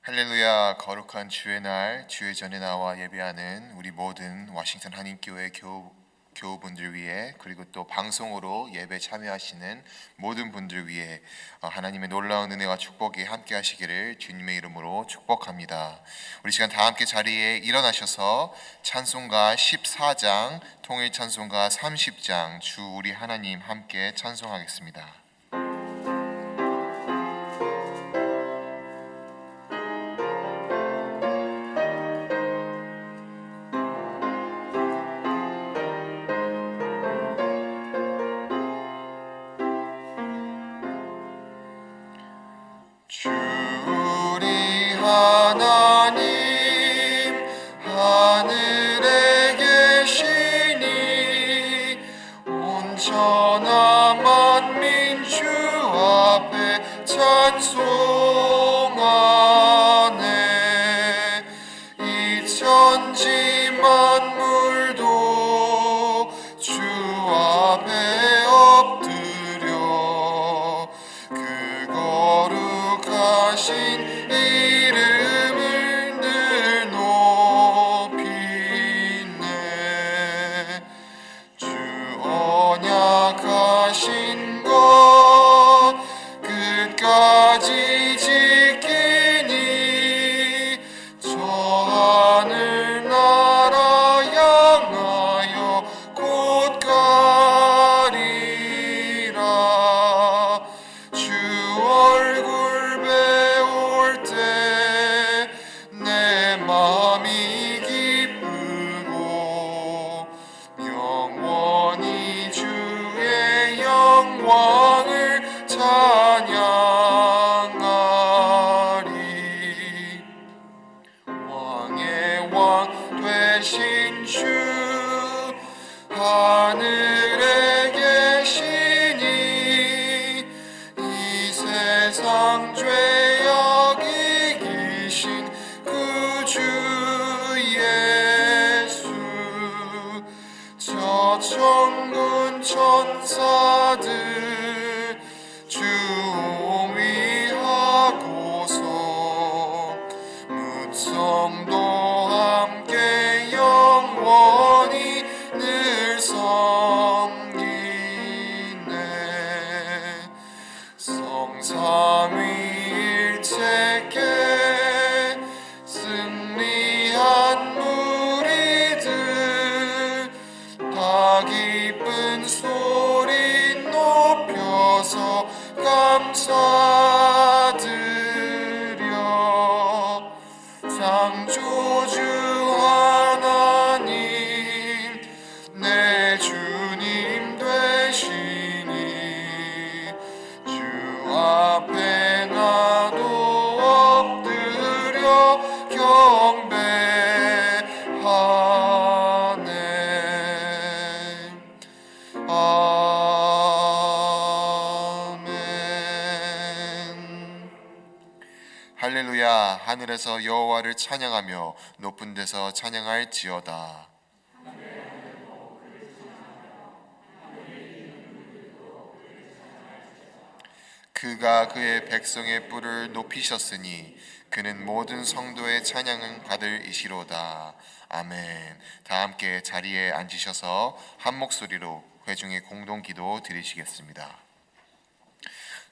할렐루야. 거룩한 주의 날, 주의 전에 나와 예배하는 우리 모든 워싱턴 한인교회 교우분들 위해, 그리고 또 방송으로 예배 참여하시는 모든 분들 위해 하나님의 놀라운 은혜와 축복이 함께 하시기를 주님의 이름으로 축복합니다. 우리 시간 다 함께 자리에 일어나셔서 찬송가 14장, 통일 찬송가 30장, 주 우리 하나님 함께 찬송하겠습니다. 주 우리 하나님 하늘에 계시니 온전한 만민 주 앞에 찬송하네. 이 천지 만물도 주 앞에 엎드려 그 거룩하신 이름을 늘 높이네. 주 언약하신 것 끝까지 지키니 저 하늘 나라 향하여 곧 가리라. 주 얼굴 배울 때 내 마음이 기쁘고 영원히 주의 영광을 찬양하리. 왕의 왕 되신 주 하늘에 계시니 이 세상 죄악 이기신 그 주 예수. 저 천군 천사들 주 옹위하고서 무성도 함께 영원히 늘 섬기네. 성삼위일체께 승리한 무리들 다 기쁜 소리 높여서 감사드려. 창조주 하나님 내 주님 되시니 주 앞에 나도 엎드려 경배하네. 아멘. 할렐루야. 하늘에서 여호와를 찬양하며 높은 데서 찬양할지어다. 그가 그의 백성의 뿔을 높이셨으니 그는 모든 성도의 찬양을 받을 이시로다. 아멘. 다 함께 자리에 앉으셔서 한 목소리로 회중의 공동 기도 드리시겠습니다.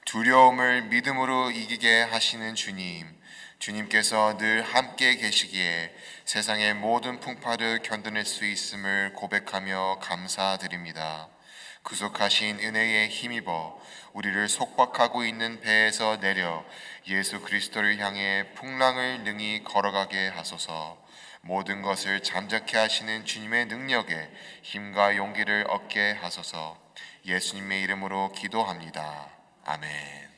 두려움을 믿음으로 이기게 하시는 주님께서 늘 함께 계시기에 세상의 모든 풍파를 견뎌낼 수 있음을 고백하며 감사드립니다. 구속하신 은혜에 힘입어 우리를 속박하고 있는 배에서 내려 예수 그리스도를 향해 풍랑을 능히 걸어가게 하소서. 모든 것을 잠잠케 하시는 주님의 능력에 힘과 용기를 얻게 하소서. 예수님의 이름으로 기도합니다. 아멘.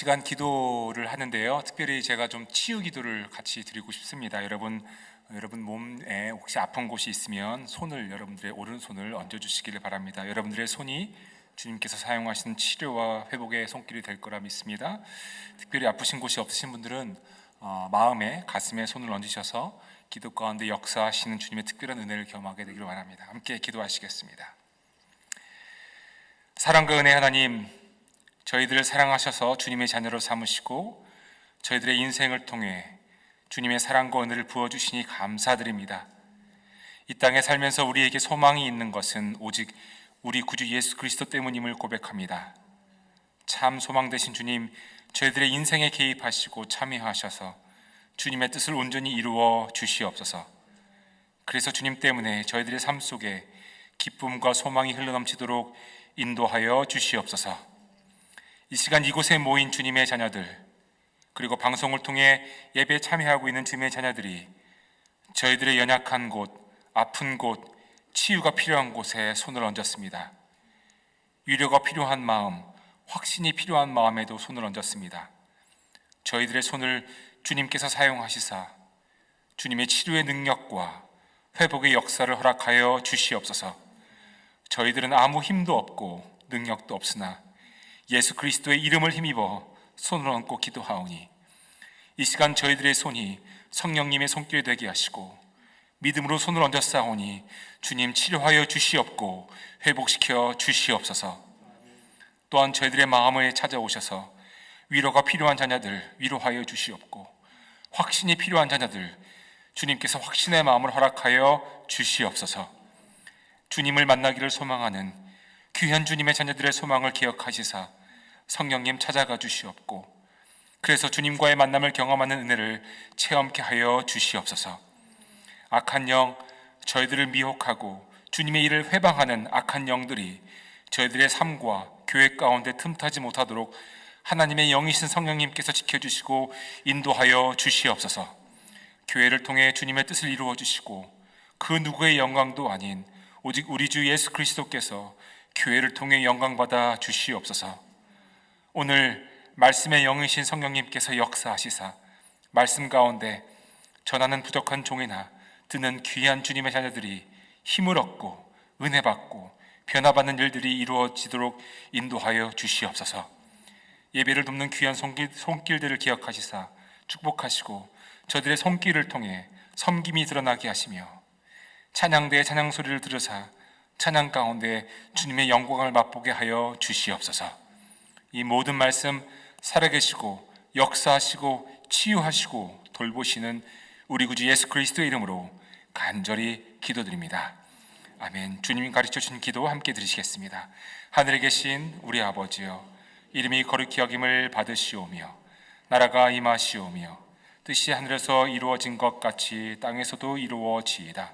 시간 기도를 하는데요, 특별히 제가 좀 치유 기도를 같이 드리고 싶습니다. 여러분 몸에 혹시 아픈 곳이 있으면 여러분들의 오른손을 얹어주시기를 바랍니다. 여러분들의 손이 주님께서 사용하시는 치료와 회복의 손길이 될 거라 믿습니다. 특별히 아프신 곳이 없으신 분들은 마음에, 가슴에 손을 얹으셔서 기도 가운데 역사하시는 주님의 특별한 은혜를 경험하게 되기를 바랍니다. 함께 기도하시겠습니다. 사랑과 은혜 하나님, 저희들을 사랑하셔서 주님의 자녀로 삼으시고 저희들의 인생을 통해 주님의 사랑과 은혜를 부어주시니 감사드립니다. 이 땅에 살면서 우리에게 소망이 있는 것은 오직 우리 구주 예수 그리스도 때문임을 고백합니다. 참 소망 되신 주님, 저희들의 인생에 개입하시고 참여하셔서 주님의 뜻을 온전히 이루어 주시옵소서. 그래서 주님 때문에 저희들의 삶 속에 기쁨과 소망이 흘러넘치도록 인도하여 주시옵소서. 이 시간 이곳에 모인 주님의 자녀들, 그리고 방송을 통해 예배에 참여하고 있는 주님의 자녀들이 저희들의 연약한 곳, 아픈 곳, 치유가 필요한 곳에 손을 얹었습니다. 위로가 필요한 마음, 확신이 필요한 마음에도 손을 얹었습니다. 저희들의 손을 주님께서 사용하시사 주님의 치료의 능력과 회복의 역사를 허락하여 주시옵소서. 저희들은 아무 힘도 없고 능력도 없으나 예수 그리스도의 이름을 힘입어 손을 얹고 기도하오니 이 시간 저희들의 손이 성령님의 손길이 되게 하시고 믿음으로 손을 얹었사오니 주님 치료하여 주시옵고 회복시켜 주시옵소서. 또한 저희들의 마음을 찾아오셔서 위로가 필요한 자녀들 위로하여 주시옵고 확신이 필요한 자녀들 주님께서 확신의 마음을 허락하여 주시옵소서. 주님을 만나기를 소망하는 귀한 주님의 자녀들의 소망을 기억하시사 성령님 찾아가 주시옵고 그래서 주님과의 만남을 경험하는 은혜를 체험케 하여 주시옵소서. 악한 영, 저희들을 미혹하고 주님의 일을 회방하는 악한 영들이 저희들의 삶과 교회 가운데 틈타지 못하도록 하나님의 영이신 성령님께서 지켜주시고 인도하여 주시옵소서. 교회를 통해 주님의 뜻을 이루어 주시고 그 누구의 영광도 아닌 오직 우리 주 예수 그리스도께서 교회를 통해 영광받아 주시옵소서. 오늘 말씀의 영이신 성령님께서 역사하시사 말씀 가운데 전하는 부족한 종이나 듣는 귀한 주님의 자녀들이 힘을 얻고 은혜 받고 변화받는 일들이 이루어지도록 인도하여 주시옵소서. 예배를 돕는 귀한 손길들을 기억하시사 축복하시고 저들의 손길을 통해 섬김이 드러나게 하시며 찬양대의 찬양 소리를 들으사 찬양 가운데 주님의 영광을 맛보게 하여 주시옵소서. 이 모든 말씀 살아계시고 역사하시고 치유하시고 돌보시는 우리 구주 예수 그리스도의 이름으로 간절히 기도드립니다. 아멘. 주님이 가르쳐주신 기도 함께 드리시겠습니다. 하늘에 계신 우리 아버지여, 이름이 거룩히 여김을 받으시오며 나라가 임하시오며 뜻이 하늘에서 이루어진 것 같이 땅에서도 이루어지이다.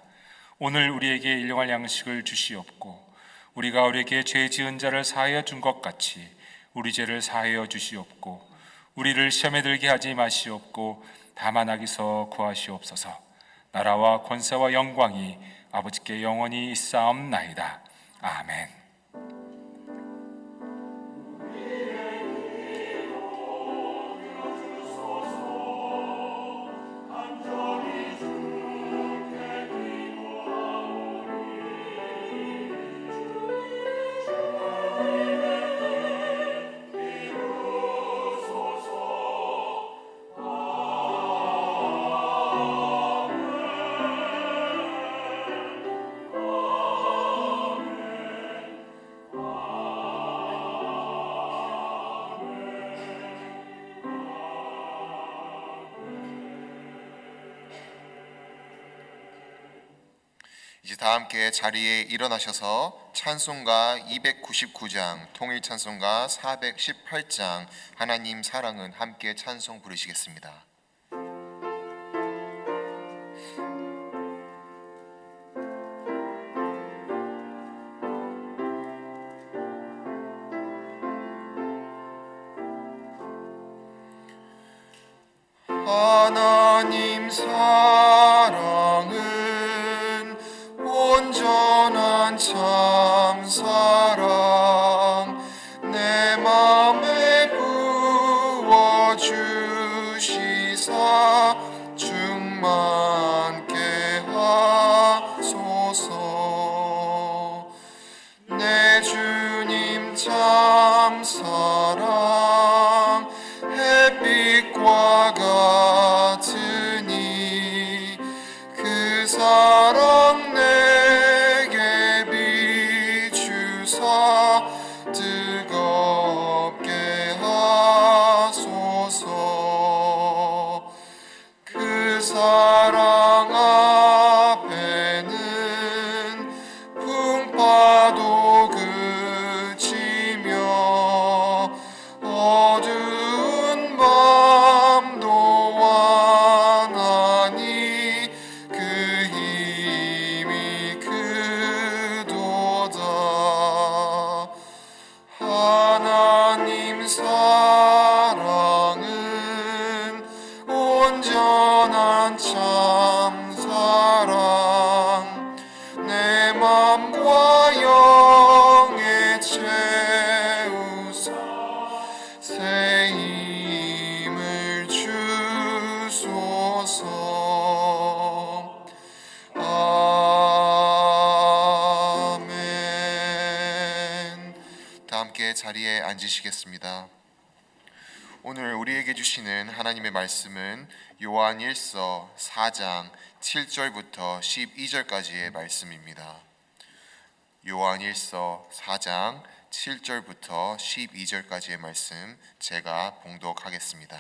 오늘 우리에게 일용할 양식을 주시옵고 우리가 우리에게 죄 지은 자를 사하여 준 것 같이 우리 죄를 사하여 주시옵고 우리를 시험에 들게 하지 마시옵고 다만 악에서 구하시옵소서. 나라와 권세와 영광이 아버지께 영원히 있사옵나이다. 아멘. 이제 다 함께 자리에 일어나셔서 찬송가 299장, 통일 찬송가 418장 하나님 사랑은 함께 찬송 부르시겠습니다. 하나님 사랑은 온전한 참사랑 내 맘에 주시사 충만케 하소서. 내 주님 참 사랑 햇빛과 같으니 그 사랑 내게 비추사 뜨겁게 하소서. 그 사랑 앞에는 풍파도 그치며 어두운 밤도 완하니 그 힘이 크도다. 하나님 사랑은 온전한 참 사랑 내 맘과 영에 채우사 새 힘을 주소서. 아멘. 다 함께 자리에 앉으시겠습니다. 오늘 우리에게 주시는 하나님의 말씀은 요한 1서 4장 7절부터 12절까지의 말씀입니다. 요한 1서 4장 7절부터 12절까지의 말씀 제가 봉독하겠습니다.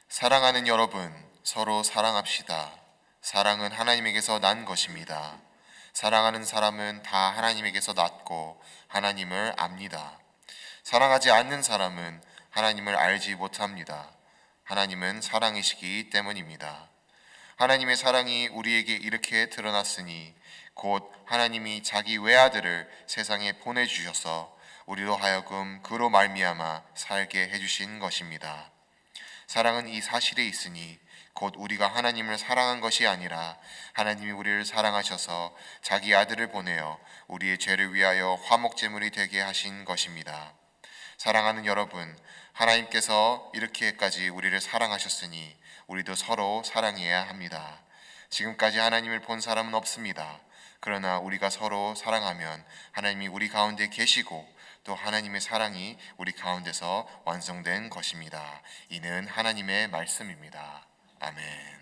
사랑하는 여러분, 서로 사랑합시다. 사랑은 하나님에게서 난 것입니다. 사랑하는 사람은 다 하나님에게서 났고 하나님을 압니다. 사랑하지 않는 사람은 하나님을 알지 못합니다. 하나님은 사랑이시기 때문입니다. 하나님의 사랑이 우리에게 이렇게 드러났으니 곧 하나님이 자기 외아들을 세상에 보내주셔서 우리로 하여금 그로 말미암아 살게 해주신 것입니다. 사랑은 이 사실에 있으니 곧 우리가 하나님을 사랑한 것이 아니라 하나님이 우리를 사랑하셔서 자기 아들을 보내어 우리의 죄를 위하여 화목제물이 되게 하신 것입니다. 사랑하는 여러분, 하나님께서 이렇게까지 우리를 사랑하셨으니 우리도 서로 사랑해야 합니다. 지금까지 하나님을 본 사람은 없습니다. 그러나 우리가 서로 사랑하면 하나님이 우리 가운데 계시고 또 하나님의 사랑이 우리 가운데서 완성된 것입니다. 이는 하나님의 말씀입니다. 아멘.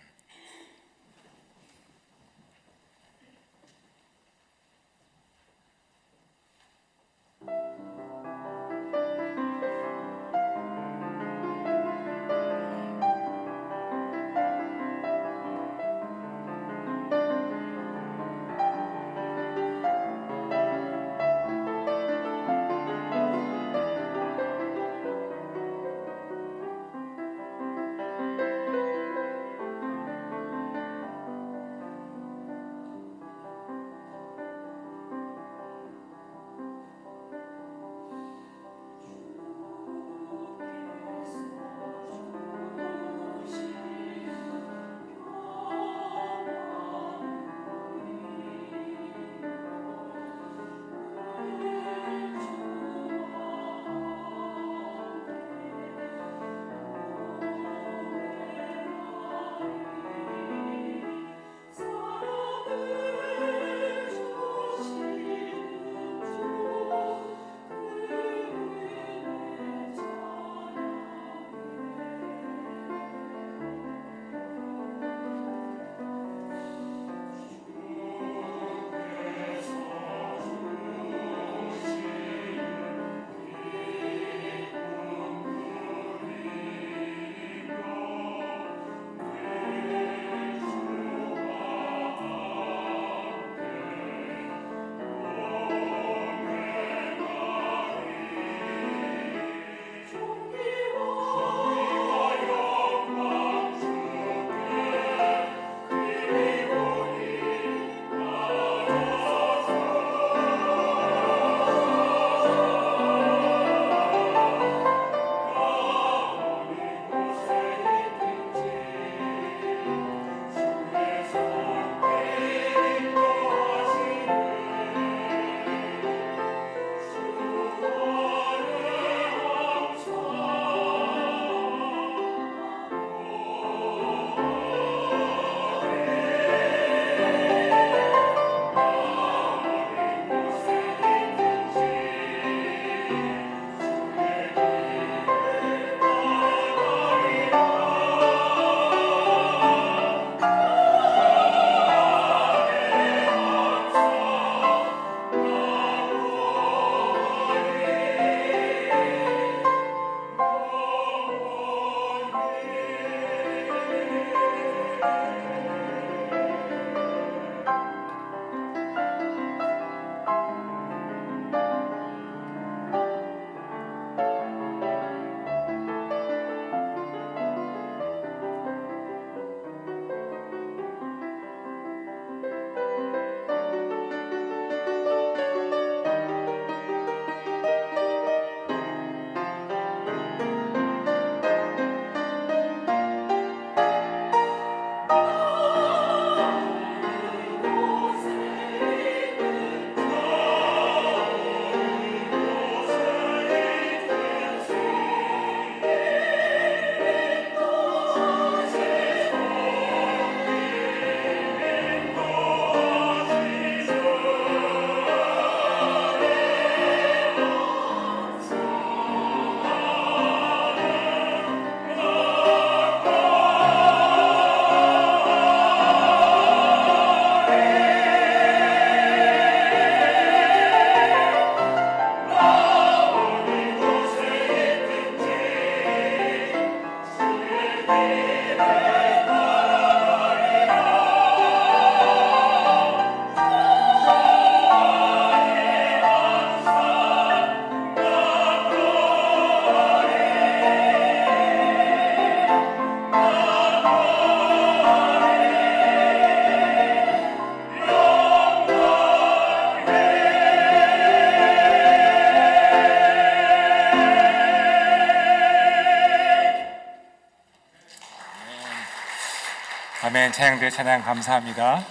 아멘. 찬양대 찬양 감사합니다.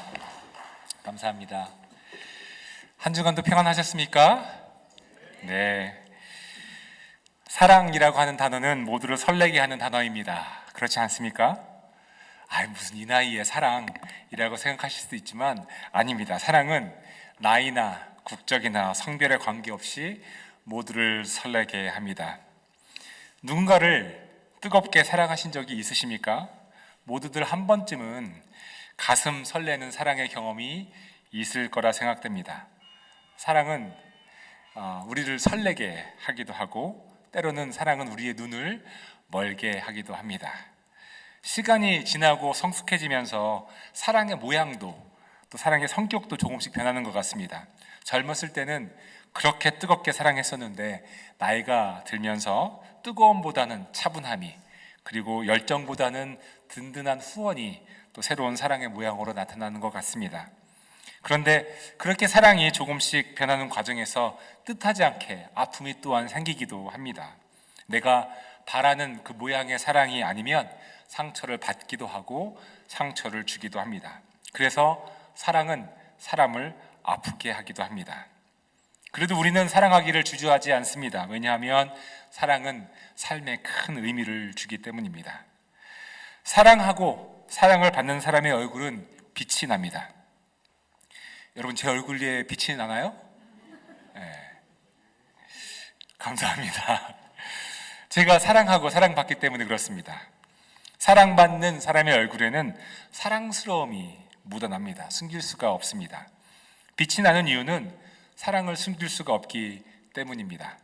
감사합니다. 한 주간도 평안하셨습니까? 네. 사랑이라고 하는 단어는 모두를 설레게 하는 단어입니다. 그렇지 않습니까? 무슨 이 나이에 사랑이라고 생각하실 수도 있지만 아닙니다. 사랑은 나이나 국적이나 성별에 관계없이 모두를 설레게 합니다. 누군가를 뜨겁게 사랑하신 적이 있으십니까? 모두들 한 번쯤은 가슴 설레는 사랑의 경험이 있을 거라 생각됩니다. 사랑은 우리를 설레게 하기도 하고 때로는 사랑은 우리의 눈을 멀게 하기도 합니다. 시간이 지나고 성숙해지면서 사랑의 모양도 또 사랑의 성격도 조금씩 변하는 것 같습니다. 젊었을 때는 그렇게 뜨겁게 사랑했었는데 나이가 들면서 뜨거움보다는 차분함이 그리고 열정보다는 든든한 후원이 또 새로운 사랑의 모양으로 나타나는 것 같습니다. 그런데 그렇게 사랑이 조금씩 변하는 과정에서 뜻하지 않게 아픔이 또한 생기기도 합니다. 내가 바라는 그 모양의 사랑이 아니면 상처를 받기도 하고 상처를 주기도 합니다. 그래서 사랑은 사람을 아프게 하기도 합니다. 그래도 우리는 사랑하기를 주저하지 않습니다. 왜냐하면 사랑은 삶에 큰 의미를 주기 때문입니다. 사랑하고 사랑을 받는 사람의 얼굴은 빛이 납니다. 여러분, 제 얼굴에 빛이 나나요? 네. 감사합니다. 제가 사랑하고 사랑받기 때문에 그렇습니다. 사랑받는 사람의 얼굴에는 사랑스러움이 묻어납니다. 숨길 수가 없습니다. 빛이 나는 이유는 사랑을 숨길 수가 없기 때문입니다.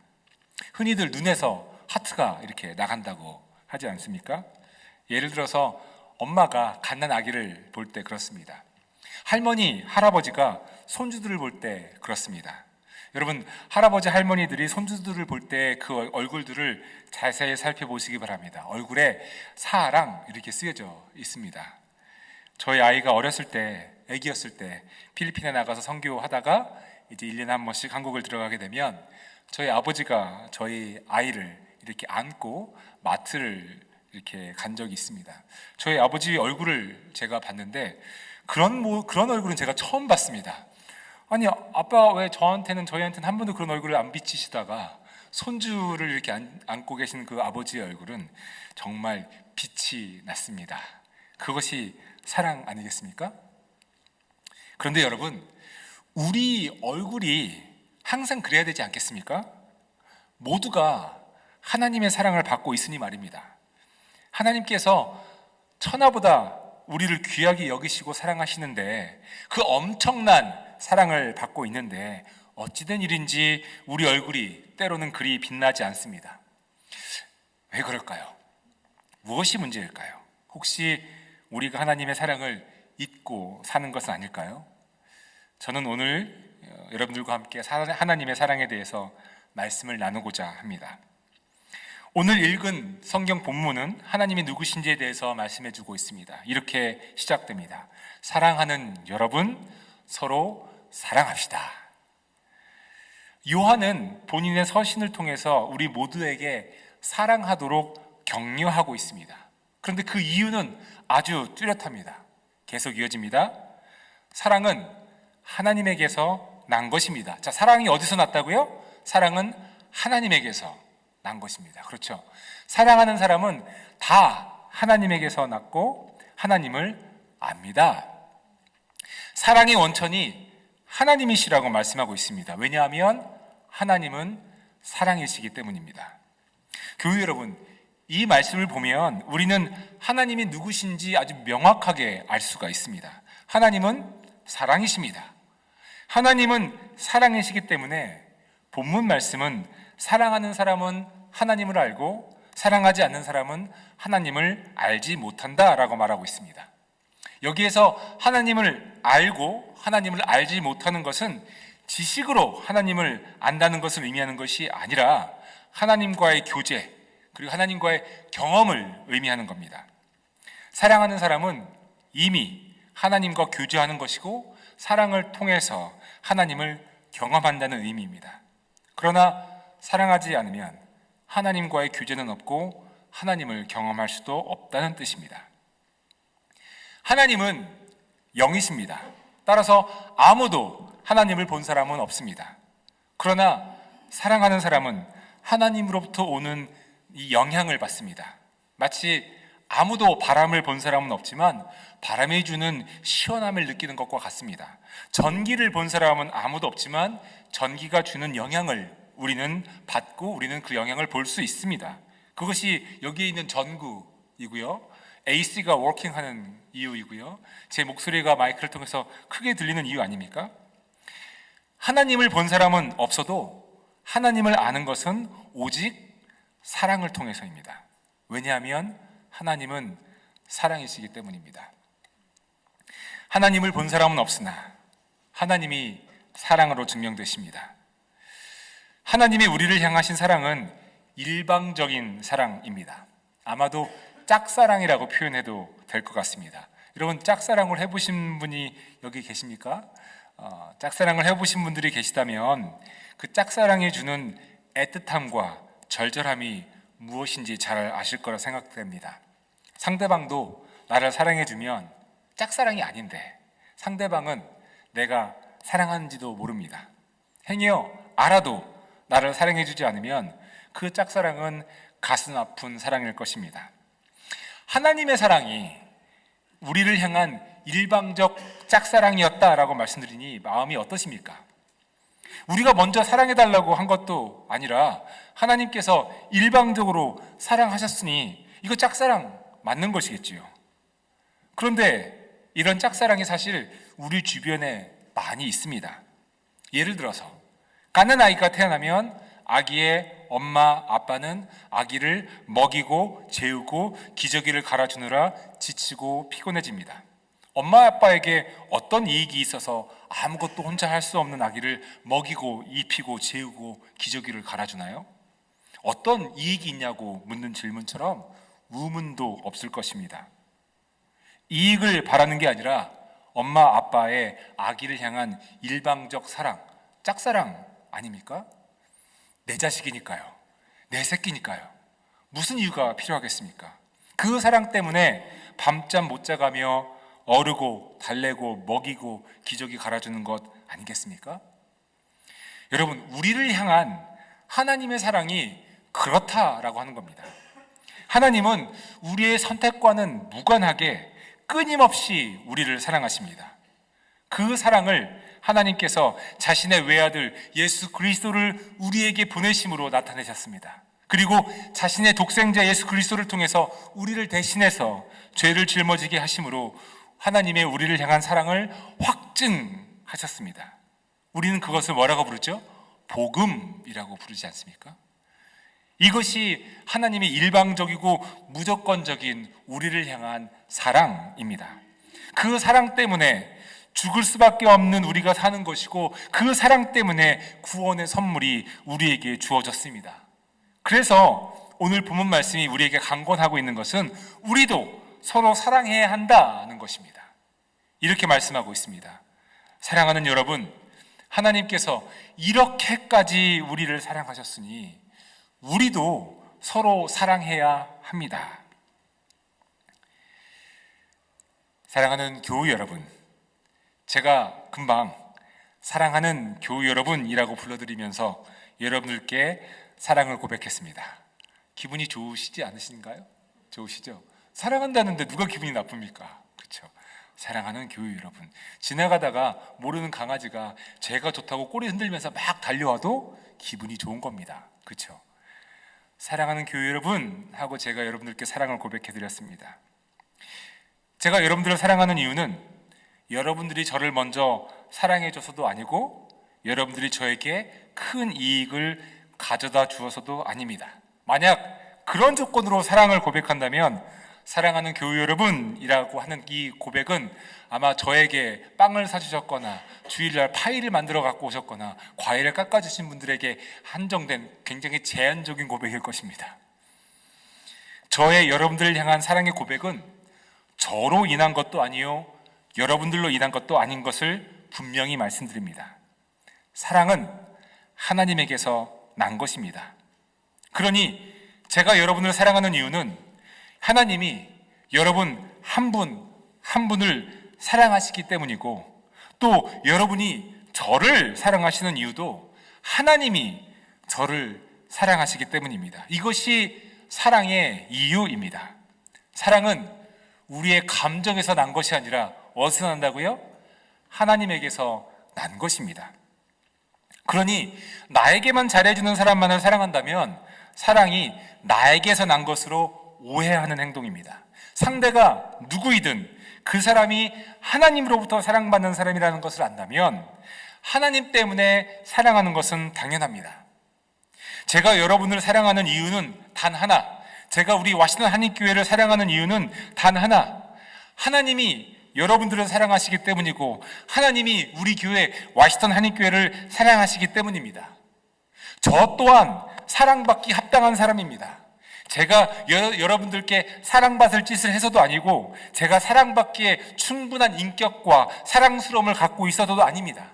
흔히들 눈에서 하트가 이렇게 나간다고 하지 않습니까? 예를 들어서 엄마가 갓난 아기를 볼 때 그렇습니다. 할머니, 할아버지가 손주들을 볼 때 그렇습니다. 여러분, 할아버지, 할머니들이 손주들을 볼 때 그 얼굴들을 자세히 살펴보시기 바랍니다. 얼굴에 사랑 이렇게 쓰여져 있습니다. 저희 아이가 어렸을 때, 아기였을 때 필리핀에 나가서 선교하다가 이제 1년에 한 번씩 한국을 들어가게 되면 저희 아버지가 저희 아이를 이렇게 안고 마트를 이렇게 간 적이 있습니다. 저희 아버지 얼굴을 제가 봤는데 그런 얼굴은 제가 처음 봤습니다. 아니, 아빠 왜 저희한테는 한 번도 그런 얼굴을 안 비치시다가 손주를 이렇게 안고 계신 그 아버지의 얼굴은 정말 빛이 났습니다. 그것이 사랑 아니겠습니까? 그런데 여러분, 우리 얼굴이 항상 그래야 되지 않겠습니까? 모두가 하나님의 사랑을 받고 있으니 말입니다. 하나님께서 천하보다 우리를 귀하게 여기시고 사랑하시는데 그 엄청난 사랑을 받고 있는데 어찌된 일인지 우리 얼굴이 때로는 그리 빛나지 않습니다. 왜 그럴까요? 무엇이 문제일까요? 혹시 우리가 하나님의 사랑을 잊고 사는 것은 아닐까요? 저는 오늘 여러분들과 함께 하나님의 사랑에 대해서 말씀을 나누고자 합니다. 오늘 읽은 성경 본문은 하나님이 누구신지에 대해서 말씀해주고 있습니다. 이렇게 시작됩니다. 사랑하는 여러분, 서로 사랑합시다. 요한은 본인의 서신을 통해서 우리 모두에게 사랑하도록 격려하고 있습니다. 그런데 그 이유는 아주 뚜렷합니다. 계속 이어집니다. 사랑은 하나님에게서 난 것입니다. 자, 사랑이 어디서 났다고요? 사랑은 하나님에게서 난 것입니다. 그렇죠? 사랑하는 사람은 다 하나님에게서 났고 하나님을 압니다. 사랑의 원천이 하나님이시라고 말씀하고 있습니다. 왜냐하면 하나님은 사랑이시기 때문입니다. 교회 여러분, 이 말씀을 보면 우리는 하나님이 누구신지 아주 명확하게 알 수가 있습니다. 하나님은 사랑이십니다. 하나님은 사랑이시기 때문에 본문 말씀은 사랑하는 사람은 하나님을 알고 사랑하지 않는 사람은 하나님을 알지 못한다라고 말하고 있습니다. 여기에서 하나님을 알고 하나님을 알지 못하는 것은 지식으로 하나님을 안다는 것을 의미하는 것이 아니라 하나님과의 교제, 그리고 하나님과의 경험을 의미하는 겁니다. 사랑하는 사람은 이미 하나님과 교제하는 것이고 사랑을 통해서 하나님을 경험한다는 의미입니다. 그러나 사랑하지 않으면 하나님과의 교제는 없고 하나님을 경험할 수도 없다는 뜻입니다. 하나님은 영이십니다. 따라서 아무도 하나님을 본 사람은 없습니다. 그러나 사랑하는 사람은 하나님으로부터 오는 이 영향을 받습니다. 마치 아무도 바람을 본 사람은 없지만 바람이 주는 시원함을 느끼는 것과 같습니다. 전기를 본 사람은 아무도 없지만 전기가 주는 영향을 우리는 받고 우리는 그 영향을 볼 수 있습니다. 그것이 여기에 있는 전구이고요, AC가 워킹하는 이유이고요, 제 목소리가 마이크를 통해서 크게 들리는 이유 아닙니까? 하나님을 본 사람은 없어도 하나님을 아는 것은 오직 사랑을 통해서입니다. 왜냐하면 하나님은 사랑이시기 때문입니다. 하나님을 본 사람은 없으나 하나님이 사랑으로 증명되십니다. 하나님이 우리를 향하신 사랑은 일방적인 사랑입니다. 아마도 짝사랑이라고 표현해도 될 것 같습니다. 여러분, 짝사랑을 해보신 분이 여기 계십니까? 짝사랑을 해보신 분들이 계시다면 그 짝사랑이 주는 애틋함과 절절함이 무엇인지 잘 아실 거라 생각됩니다. 상대방도 나를 사랑해주면 짝사랑이 아닌데 상대방은 내가 사랑하는지도 모릅니다. 행여 알아도 나를 사랑해주지 않으면 그 짝사랑은 가슴 아픈 사랑일 것입니다. 하나님의 사랑이 우리를 향한 일방적 짝사랑이었다라고 말씀드리니 마음이 어떠십니까? 우리가 먼저 사랑해달라고 한 것도 아니라 하나님께서 일방적으로 사랑하셨으니 이거 짝사랑 맞는 것이겠지요. 그런데 이런 짝사랑이 사실 우리 주변에 많이 있습니다. 예를 들어서 가는 아이가 태어나면 아기의 엄마 아빠는 아기를 먹이고 재우고 기저귀를 갈아주느라 지치고 피곤해집니다. 엄마 아빠에게 어떤 이익이 있어서 아무것도 혼자 할 수 없는 아기를 먹이고 입히고 재우고 기저귀를 갈아주나요? 어떤 이익이 있냐고 묻는 질문처럼 우문도 없을 것입니다. 이익을 바라는 게 아니라 엄마 아빠의 아기를 향한 일방적 사랑, 짝사랑 아닙니까? 내 자식이니까요, 내 새끼니까요. 무슨 이유가 필요하겠습니까? 그 사랑 때문에 밤잠 못 자가며 어르고 달래고 먹이고 기저귀 갈아주는 것 아니겠습니까? 여러분, 우리를 향한 하나님의 사랑이 그렇다라고 하는 겁니다. 하나님은 우리의 선택과는 무관하게 끊임없이 우리를 사랑하십니다. 그 사랑을 하나님께서 자신의 외아들 예수 그리스도를 우리에게 보내심으로 나타내셨습니다. 그리고 자신의 독생자 예수 그리스도를 통해서 우리를 대신해서 죄를 짊어지게 하심으로 하나님의 우리를 향한 사랑을 확증하셨습니다. 우리는 그것을 뭐라고 부르죠? 복음이라고 부르지 않습니까? 이것이 하나님의 일방적이고 무조건적인 우리를 향한 사랑입니다. 그 사랑 때문에 죽을 수밖에 없는 우리가 사는 것이고 그 사랑 때문에 구원의 선물이 우리에게 주어졌습니다. 그래서 오늘 본문 말씀이 우리에게 강권하고 있는 것은 우리도 서로 사랑해야 한다는 것입니다. 이렇게 말씀하고 있습니다. 사랑하는 여러분, 하나님께서 이렇게까지 우리를 사랑하셨으니 우리도 서로 사랑해야 합니다. 사랑하는 교우 여러분, 제가 금방 사랑하는 교우 여러분이라고 불러드리면서 여러분들께 사랑을 고백했습니다. 기분이 좋으시지 않으신가요? 좋으시죠? 사랑한다는데 누가 기분이 나쁩니까? 그렇죠? 사랑하는 교우 여러분, 지나가다가 모르는 강아지가 제가 좋다고 꼬리 흔들면서 막 달려와도 기분이 좋은 겁니다. 그렇죠? 사랑하는 교우 여러분 하고 제가 여러분들께 사랑을 고백해드렸습니다. 제가 여러분들을 사랑하는 이유는 여러분들이 저를 먼저 사랑해줘서도 아니고 여러분들이 저에게 큰 이익을 가져다 주어서도 아닙니다. 만약 그런 조건으로 사랑을 고백한다면 사랑하는 교우 여러분이라고 하는 이 고백은 아마 저에게 빵을 사주셨거나 주일날 파이를 만들어 갖고 오셨거나 과일을 깎아주신 분들에게 한정된 굉장히 제한적인 고백일 것입니다. 저의 여러분들을 향한 사랑의 고백은 저로 인한 것도 아니요 여러분들로 인한 것도 아닌 것을 분명히 말씀드립니다. 사랑은 하나님에게서 난 것입니다. 그러니 제가 여러분을 사랑하는 이유는 하나님이 여러분 한 분 한 분을 사랑하시기 때문이고, 또 여러분이 저를 사랑하시는 이유도 하나님이 저를 사랑하시기 때문입니다. 이것이 사랑의 이유입니다. 사랑은 우리의 감정에서 난 것이 아니라 어디서 난다고요? 하나님에게서 난 것입니다. 그러니 나에게만 잘해주는 사람만을 사랑한다면 사랑이 나에게서 난 것으로 오해하는 행동입니다. 상대가 누구이든 그 사람이 하나님으로부터 사랑받는 사람이라는 것을 안다면 하나님 때문에 사랑하는 것은 당연합니다. 제가 여러분을 사랑하는 이유는 단 하나, 제가 우리 와시턴 한인교회를 사랑하는 이유는 단 하나, 하나님이 여러분들을 사랑하시기 때문이고 하나님이 우리 교회 와시턴 한인교회를 사랑하시기 때문입니다. 저 또한 사랑받기 합당한 사람입니다. 제가 여러분들께 사랑받을 짓을 해서도 아니고 제가 사랑받기에 충분한 인격과 사랑스러움을 갖고 있어서도 아닙니다.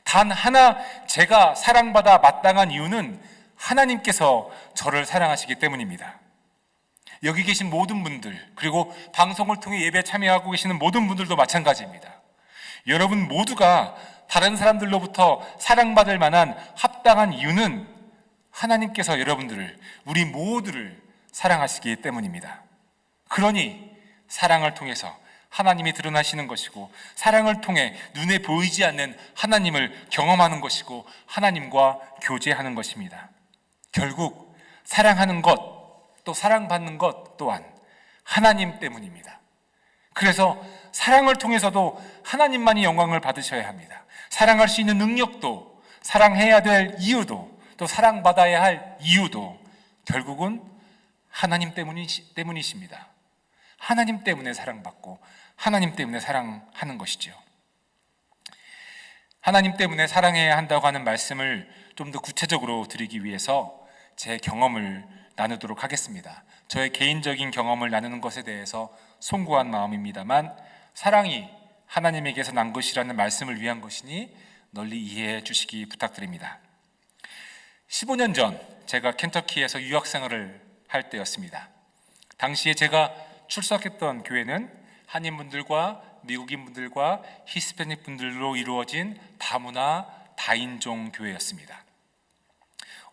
단 하나, 제가 사랑받아 마땅한 이유는 하나님께서 저를 사랑하시기 때문입니다. 여기 계신 모든 분들, 그리고 방송을 통해 예배에 참여하고 계시는 모든 분들도 마찬가지입니다. 여러분 모두가 다른 사람들로부터 사랑받을 만한 합당한 이유는 하나님께서 여러분들을, 우리 모두를 사랑하시기 때문입니다. 그러니 사랑을 통해서 하나님이 드러나시는 것이고, 사랑을 통해 눈에 보이지 않는 하나님을 경험하는 것이고, 하나님과 교제하는 것입니다. 결국 사랑하는 것, 또 사랑받는 것 또한 하나님 때문입니다. 그래서 사랑을 통해서도 하나님만이 영광을 받으셔야 합니다. 사랑할 수 있는 능력도, 사랑해야 될 이유도, 또 사랑받아야 할 이유도 결국은 하나님 때문이십니다. 하나님 때문에 사랑받고 하나님 때문에 사랑하는 것이죠. 하나님 때문에 사랑해야 한다고 하는 말씀을 좀 더 구체적으로 드리기 위해서 제 경험을 나누도록 하겠습니다. 저의 개인적인 경험을 나누는 것에 대해서 송구한 마음입니다만, 사랑이 하나님에게서 난 것이라는 말씀을 위한 것이니 널리 이해해 주시기 부탁드립니다. 15년 전 제가 켄터키에서 유학생활을 할 때였습니다. 당시에 제가 출석했던 교회는 한인분들과 미국인분들과 히스패닉 분들로 이루어진 다문화 다인종 교회였습니다.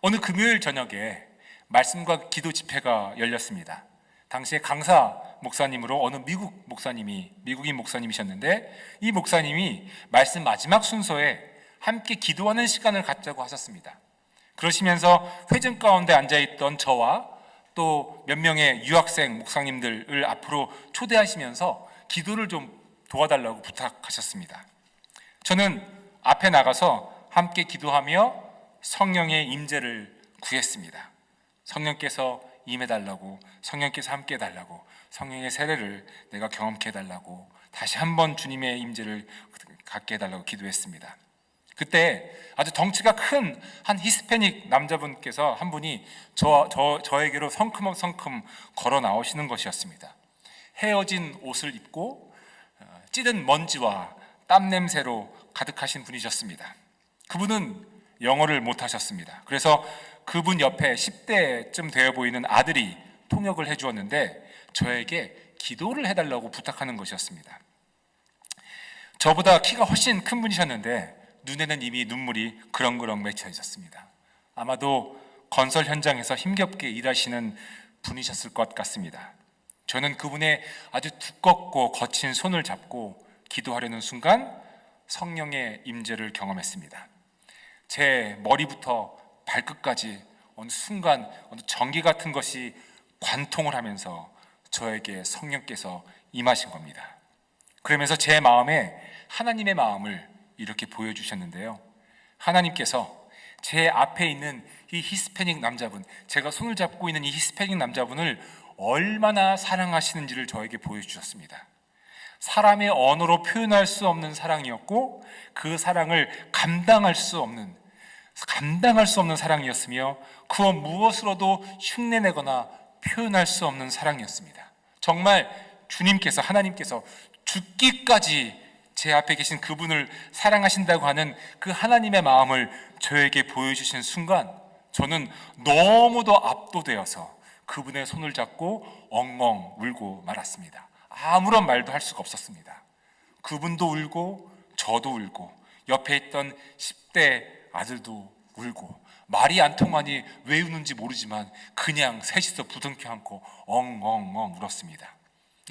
어느 금요일 저녁에 말씀과 기도 집회가 열렸습니다. 당시에 강사 목사님으로 어느 미국인 목사님이셨는데, 이 목사님이 말씀 마지막 순서에 함께 기도하는 시간을 갖자고 하셨습니다. 그러시면서 회중 가운데 앉아있던 저와 또 몇 명의 유학생 목사님들을 앞으로 초대하시면서 기도를 좀 도와달라고 부탁하셨습니다. 저는 앞에 나가서 함께 기도하며 성령의 임재를 구했습니다. 성령께서 임해달라고, 성령께서 함께 해달라고, 성령의 세례를 내가 경험케 해달라고, 다시 한번 주님의 임재를 갖게 해달라고 기도했습니다. 그때 아주 덩치가 큰 한 히스패닉 남자분께서 한 분이 저에게로 성큼성큼 걸어 나오시는 것이었습니다. 헤어진 옷을 입고 찌든 먼지와 땀 냄새로 가득하신 분이셨습니다. 그분은 영어를 못하셨습니다. 그래서 그분 옆에 10대쯤 되어 보이는 아들이 통역을 해주었는데 저에게 기도를 해달라고 부탁하는 것이었습니다. 저보다 키가 훨씬 큰 분이셨는데 눈에는 이미 눈물이 그렁그렁 맺혀 있었습니다. 아마도 건설 현장에서 힘겹게 일하시는 분이셨을 것 같습니다. 저는 그분의 아주 두껍고 거친 손을 잡고 기도하려는 순간 성령의 임재를 경험했습니다. 제 머리부터 발끝까지 어느 순간 어느 전기 같은 것이 관통을 하면서 저에게 성령께서 임하신 겁니다. 그러면서 제 마음에 하나님의 마음을 이렇게 보여주셨는데요. 하나님께서 제 앞에 있는 이 히스패닉 남자분, 제가 손을 잡고 있는 이 히스패닉 남자분을 얼마나 사랑하시는지를 저에게 보여주셨습니다. 사람의 언어로 표현할 수 없는 사랑이었고, 그 사랑을 감당할 수 없는 사랑이었으며, 그 무엇으로도 흉내내거나 표현할 수 없는 사랑이었습니다. 정말 주님께서, 하나님께서 죽기까지 제 앞에 계신 그분을 사랑하신다고 하는 그 하나님의 마음을 저에게 보여주신 순간, 저는 너무도 압도되어서 그분의 손을 잡고 엉엉 울고 말았습니다. 아무런 말도 할 수가 없었습니다. 그분도 울고 저도 울고 옆에 있던 10대 아들도 울고, 말이 안 통하니 왜 우는지 모르지만 그냥 셋이서 부둥켜 안고 엉엉엉 울었습니다.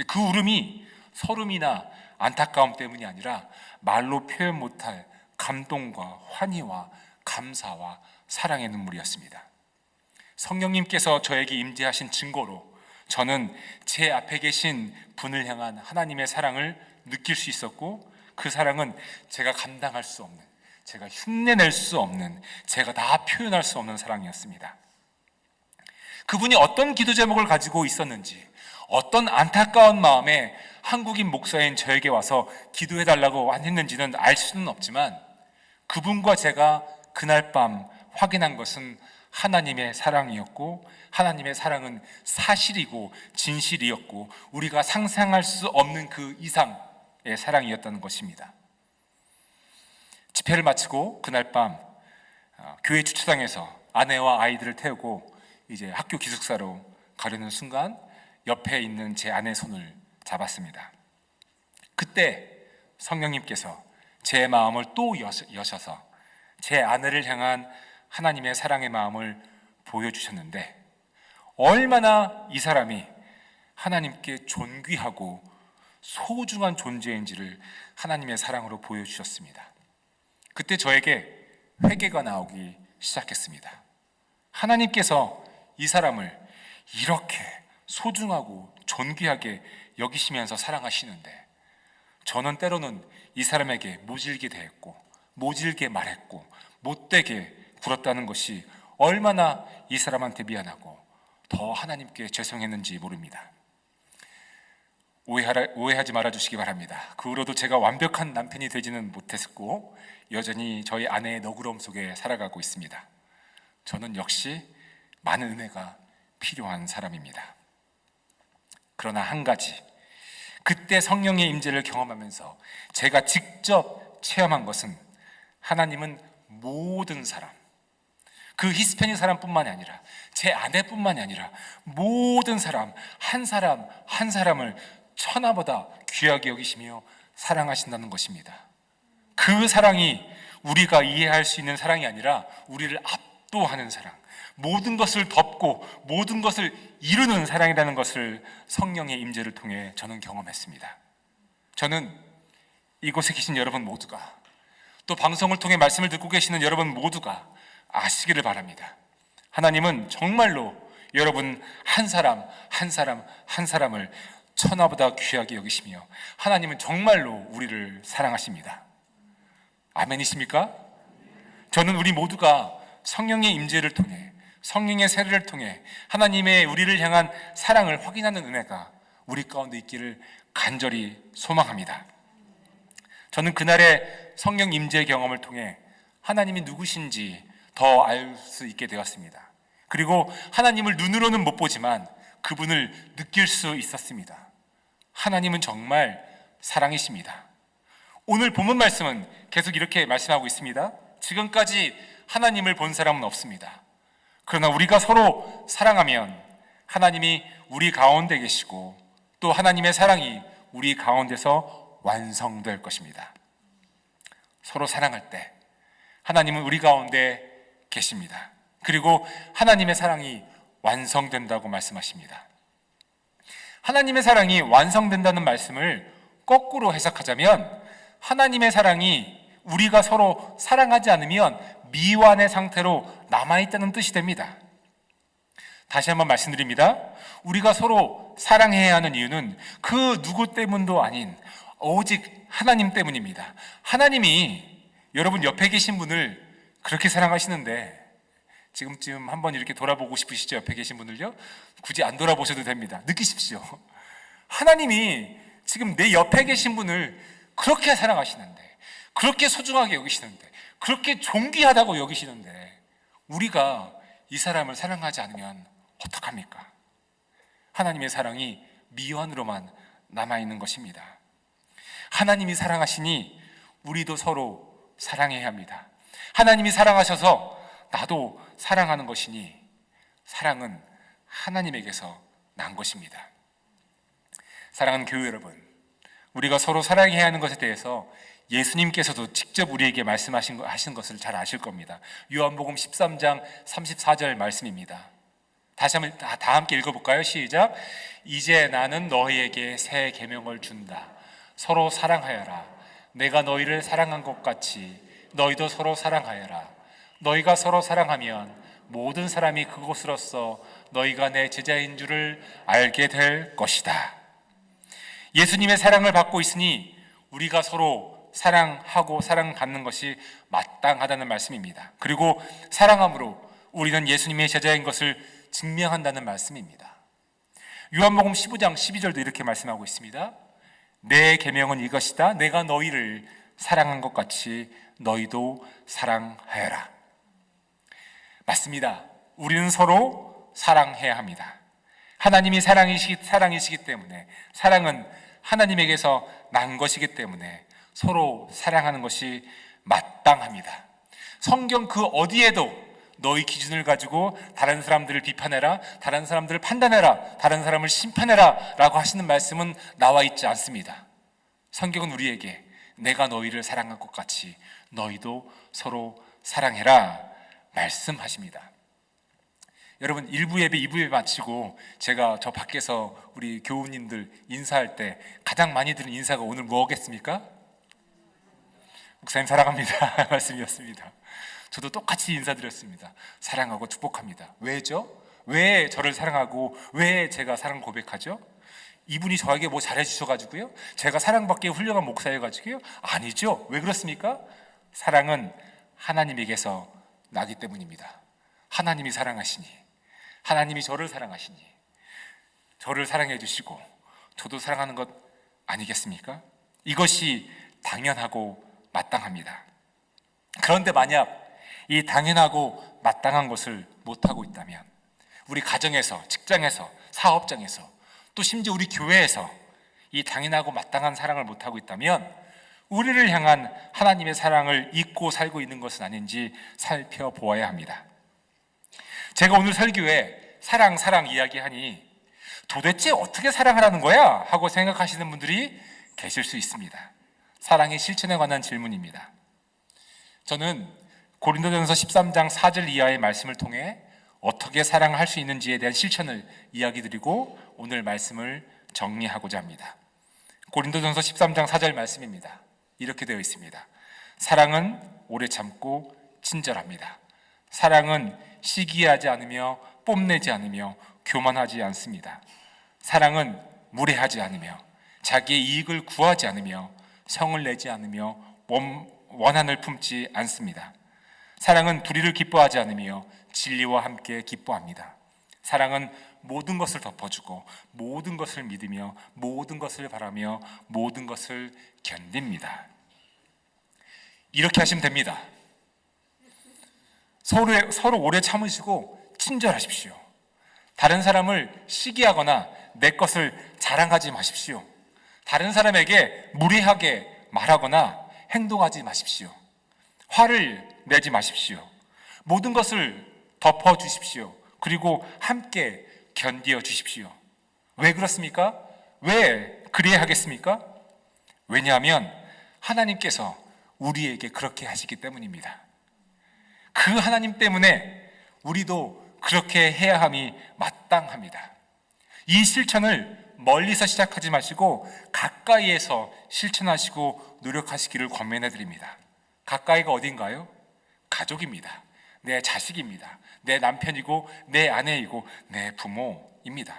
그 울음이 서름이나 안타까움 때문이 아니라 말로 표현 못할 감동과 환희와 감사와 사랑의 눈물이었습니다. 성령님께서 저에게 임재하신 증거로 저는 제 앞에 계신 분을 향한 하나님의 사랑을 느낄 수 있었고, 그 사랑은 제가 감당할 수 없는, 제가 흉내낼 수 없는, 제가 다 표현할 수 없는 사랑이었습니다. 그분이 어떤 기도 제목을 가지고 있었는지, 어떤 안타까운 마음에 한국인 목사인 저에게 와서 기도해달라고 했는지는 알 수는 없지만, 그분과 제가 그날 밤 확인한 것은 하나님의 사랑이었고, 하나님의 사랑은 사실이고 진실이었고, 우리가 상상할 수 없는 그 이상의 사랑이었다는 것입니다. 집회를 마치고 그날 밤 교회 주차장에서 아내와 아이들을 태우고 이제 학교 기숙사로 가려는 순간, 옆에 있는 제 아내 손을 잡았습니다. 그때 성령님께서 제 마음을 또 여셔서 제 아내를 향한 하나님의 사랑의 마음을 보여주셨는데, 얼마나 이 사람이 하나님께 존귀하고 소중한 존재인지를 하나님의 사랑으로 보여주셨습니다. 그때 저에게 회개가 나오기 시작했습니다. 하나님께서 이 사람을 이렇게 소중하고 존귀하게 여기시면서 사랑하시는데, 저는 때로는 이 사람에게 모질게 대했고, 모질게 말했고, 못되게 굴었다는 것이 얼마나 이 사람한테 미안하고 더 하나님께 죄송했는지 모릅니다. 오해하지 말아주시기 바랍니다. 그 후로도 제가 완벽한 남편이 되지는 못했고, 여전히 저희 아내의 너그러움 속에 살아가고 있습니다. 저는 역시 많은 은혜가 필요한 사람입니다. 그러나 한 가지, 그때 성령의 임재를 경험하면서 제가 직접 체험한 것은, 하나님은 모든 사람, 그 히스패닉 사람뿐만이 아니라 제 아내뿐만이 아니라 모든 사람 한 사람을 천하보다 귀하게 여기시며 사랑하신다는 것입니다. 그 사랑이 우리가 이해할 수 있는 사랑이 아니라 우리를 압도하는 사랑, 모든 것을 덮고 모든 것을 이루는 사랑이라는 것을 성령의 임재를 통해 저는 경험했습니다. 저는 이곳에 계신 여러분 모두가, 또 방송을 통해 말씀을 듣고 계시는 여러분 모두가 아시기를 바랍니다. 하나님은 정말로 여러분 한 사람을 천하보다 귀하게 여기시며, 하나님은 정말로 우리를 사랑하십니다. 아멘이십니까? 저는 우리 모두가 성령의 임재를 통해, 성령의 세례를 통해 하나님의 우리를 향한 사랑을 확인하는 은혜가 우리 가운데 있기를 간절히 소망합니다. 저는 그날의 성령 임재 경험을 통해 하나님이 누구신지 더 알 수 있게 되었습니다. 그리고 하나님을 눈으로는 못 보지만 그분을 느낄 수 있었습니다. 하나님은 정말 사랑이십니다. 오늘 본문 말씀은 계속 이렇게 말씀하고 있습니다. 지금까지 하나님을 본 사람은 없습니다. 그러나 우리가 서로 사랑하면 하나님이 우리 가운데 계시고, 또 하나님의 사랑이 우리 가운데서 완성될 것입니다. 서로 사랑할 때 하나님은 우리 가운데 계십니다. 그리고 하나님의 사랑이 완성된다고 말씀하십니다. 하나님의 사랑이 완성된다는 말씀을 거꾸로 해석하자면, 하나님의 사랑이 우리가 서로 사랑하지 않으면 미완의 상태로 남아있다는 뜻이 됩니다. 다시 한번 말씀드립니다. 우리가 서로 사랑해야 하는 이유는 그 누구 때문도 아닌 오직 하나님 때문입니다. 하나님이 여러분 옆에 계신 분을 그렇게 사랑하시는데 지금쯤 한번 이렇게 돌아보고 싶으시죠? 옆에 계신 분들요? 굳이 안 돌아보셔도 됩니다. 느끼십시오. 하나님이 지금 내 옆에 계신 분을 그렇게 사랑하시는데, 그렇게 소중하게 여기시는데, 그렇게 존귀하다고 여기시는데 우리가 이 사람을 사랑하지 않으면 어떡합니까? 하나님의 사랑이 미완으로만 남아있는 것입니다. 하나님이 사랑하시니 우리도 서로 사랑해야 합니다. 하나님이 사랑하셔서 나도 사랑하는 것이니 사랑은 하나님에게서 난 것입니다. 사랑하는 교회 여러분, 우리가 서로 사랑해야 하는 것에 대해서 예수님께서도 직접 우리에게 말씀하신 것을 잘 아실 겁니다. 요한복음 13장 34절 말씀입니다. 다시 한번 다 함께 읽어볼까요? 시작. 이제 나는 너희에게 새 계명을 준다. 서로 사랑하여라. 내가 너희를 사랑한 것 같이 너희도 서로 사랑하여라. 너희가 서로 사랑하면 모든 사람이 그것으로써 너희가 내 제자인 줄을 알게 될 것이다. 예수님의 사랑을 받고 있으니 우리가 서로 사랑하고 사랑받는 것이 마땅하다는 말씀입니다. 그리고 사랑함으로 우리는 예수님의 제자인 것을 증명한다는 말씀입니다. 요한복음 15장 12절도 이렇게 말씀하고 있습니다. 내 계명은 이것이다. 내가 너희를 사랑한 것 같이 너희도 사랑하여라. 맞습니다. 우리는 서로 사랑해야 합니다. 하나님이 사랑이시기 때문에, 사랑은 하나님에게서 난 것이기 때문에 서로 사랑하는 것이 마땅합니다. 성경 그 어디에도 너희 기준을 가지고 다른 사람들을 비판해라, 다른 사람들을 판단해라, 다른 사람을 심판해라 라고 하시는 말씀은 나와 있지 않습니다. 성경은 우리에게 내가 너희를 사랑한 것 같이 너희도 서로 사랑해라 말씀하십니다. 여러분, 1부 예배, 2부 예배 마치고 제가 저 밖에서 우리 교우님들 인사할 때 가장 많이 들은 인사가 오늘 뭐겠습니까? 목사님 사랑합니다 말씀이었습니다. 저도 똑같이 인사드렸습니다. 사랑하고 축복합니다. 왜죠? 왜 저를 사랑하고 왜 제가 사랑 고백하죠? 이분이 저에게 뭐 잘해주셔가지고요? 제가 사랑받기에 훌륭한 목사여가지고요? 아니죠. 왜 그렇습니까? 사랑은 하나님에게서 나기 때문입니다. 하나님이 사랑하시니, 하나님이 저를 사랑하시니, 저를 사랑해 주시고 저도 사랑하는 것 아니겠습니까? 이것이 당연하고 마땅합니다. 그런데 만약 이 당연하고 마땅한 것을 못하고 있다면, 우리 가정에서, 직장에서, 사업장에서, 또 심지어 우리 교회에서 이 당연하고 마땅한 사랑을 못하고 있다면 우리를 향한 하나님의 사랑을 잊고 살고 있는 것은 아닌지 살펴보아야 합니다. 제가 오늘 설교에 사랑 이야기하니 도대체 어떻게 사랑을 하는 거야? 하고 생각하시는 분들이 계실 수 있습니다. 사랑의 실천에 관한 질문입니다. 저는 고린도전서 13장 4절 이하의 말씀을 통해 어떻게 사랑을 할 수 있는지에 대한 실천을 이야기 드리고 오늘 말씀을 정리하고자 합니다. 고린도전서 13장 4절 말씀입니다. 이렇게 되어 있습니다. 사랑은 오래 참고 친절합니다. 사랑은 시기하지 않으며 뽐내지 않으며 교만하지 않습니다. 사랑은 무례하지 않으며 자기의 이익을 구하지 않으며 성을 내지 않으며 원한을 품지 않습니다. 사랑은 불의를 기뻐하지 않으며 진리와 함께 기뻐합니다. 사랑은 모든 것을 덮어주고 모든 것을 믿으며 모든 것을 바라며 모든 것을 견딥니다. 이렇게 하시면 됩니다. 서로 오래 참으시고 친절하십시오. 다른 사람을 시기하거나 내 것을 자랑하지 마십시오. 다른 사람에게 무례하게 말하거나 행동하지 마십시오. 화를 내지 마십시오. 모든 것을 덮어주십시오. 그리고 함께 견디어 주십시오. 왜 그렇습니까? 왜 그래야 하겠습니까? 왜냐하면 하나님께서 우리에게 그렇게 하시기 때문입니다. 그 하나님 때문에 우리도 그렇게 해야 함이 마땅합니다. 이 실천을 멀리서 시작하지 마시고 가까이에서 실천하시고 노력하시기를 권면해 드립니다. 가까이가 어딘가요? 가족입니다. 내 자식입니다. 내 남편이고 내 아내이고 내 부모입니다.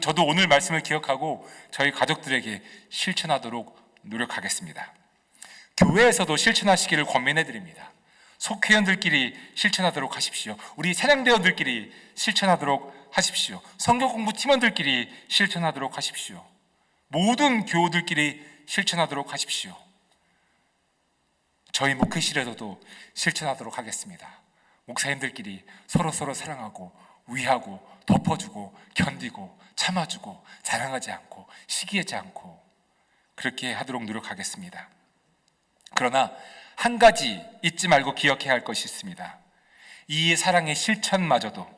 저도 오늘 말씀을 기억하고 저희 가족들에게 실천하도록 노력하겠습니다. 교회에서도 실천하시기를 권면해 드립니다. 속회원들끼리 실천하도록 하십시오. 우리 찬양대원들끼리 실천하도록 하십시오. 성경 공부 팀원들끼리 실천하도록 하십시오. 모든 교우들끼리 실천하도록 하십시오. 저희 목회실에서도 실천하도록 하겠습니다. 목사님들끼리 서로 사랑하고 위하고 덮어주고 견디고 참아주고 자랑하지 않고 시기하지 않고 그렇게 하도록 노력하겠습니다. 그러나 한 가지 잊지 말고 기억해야 할 것이 있습니다. 이 사랑의 실천마저도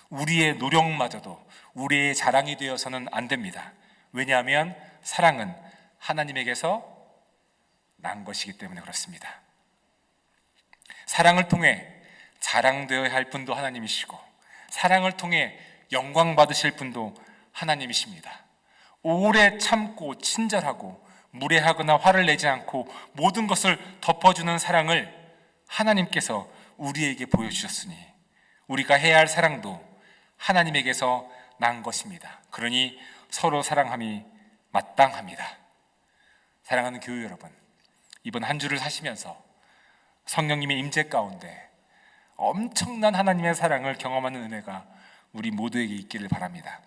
우리의 노력마저도 우리의 자랑이 되어서는 안 됩니다. 왜냐하면 사랑은 하나님에게서 난 것이기 때문에 그렇습니다. 사랑을 통해 자랑되어야 할 분도 하나님이시고 사랑을 통해 영광 받으실 분도 하나님이십니다. 오래 참고 친절하고 무례하거나 화를 내지 않고 모든 것을 덮어주는 사랑을 하나님께서 우리에게 보여주셨으니 우리가 해야 할 사랑도 하나님에게서 난 것입니다. 그러니 서로 사랑함이 마땅합니다. 사랑하는 교회 여러분, 이번 한 주를 사시면서 성령님의 임재 가운데 엄청난 하나님의 사랑을 경험하는 은혜가 우리 모두에게 있기를 바랍니다.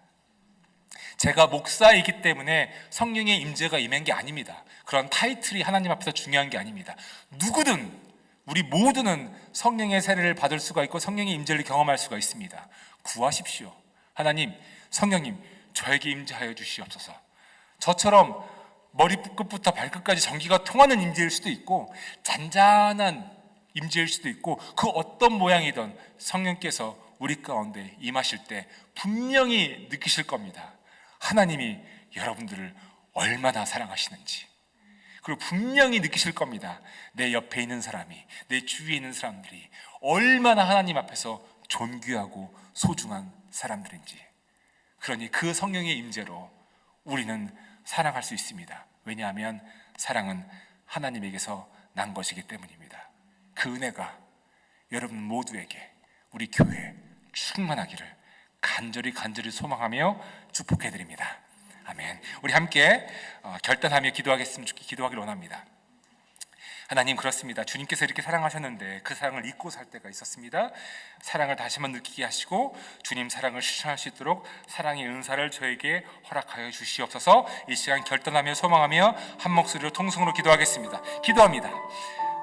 제가 목사이기 때문에 성령의 임재가 임한 게 아닙니다. 그런 타이틀이 하나님 앞에서 중요한 게 아닙니다. 누구든 우리 모두는 성령의 세례를 받을 수가 있고 성령의 임재를 경험할 수가 있습니다. 구하십시오. 하나님, 성령님 저에게 임재하여 주시옵소서. 저처럼 머리끝부터 발끝까지 전기가 통하는 임재일 수도 있고 잔잔한 임재일 수도 있고 그 어떤 모양이든 성령께서 우리 가운데 임하실 때 분명히 느끼실 겁니다. 하나님이 여러분들을 얼마나 사랑하시는지. 그리고 분명히 느끼실 겁니다. 내 옆에 있는 사람이, 내 주위에 있는 사람들이 얼마나 하나님 앞에서 존귀하고 소중한 사람들인지. 그러니 그 성령의 임재로 우리는 사랑할 수 있습니다. 왜냐하면 사랑은 하나님에게서 난 것이기 때문입니다. 그 은혜가 여러분 모두에게 우리 교회에 충만하기를 간절히 소망하며 축복해드립니다. 아멘. 우리 함께 결단하며 기도하기를 원합니다. 하나님, 그렇습니다. 주님께서 이렇게 사랑하셨는데 그 사랑을 잊고 살 때가 있었습니다. 사랑을 다시 한번 느끼게 하시고 주님 사랑을 실천할 수 있도록 사랑의 은사를 저에게 허락하여 주시옵소서. 이 시간 결단하며 소망하며 한 목소리로 통성으로 기도하겠습니다. 기도합니다.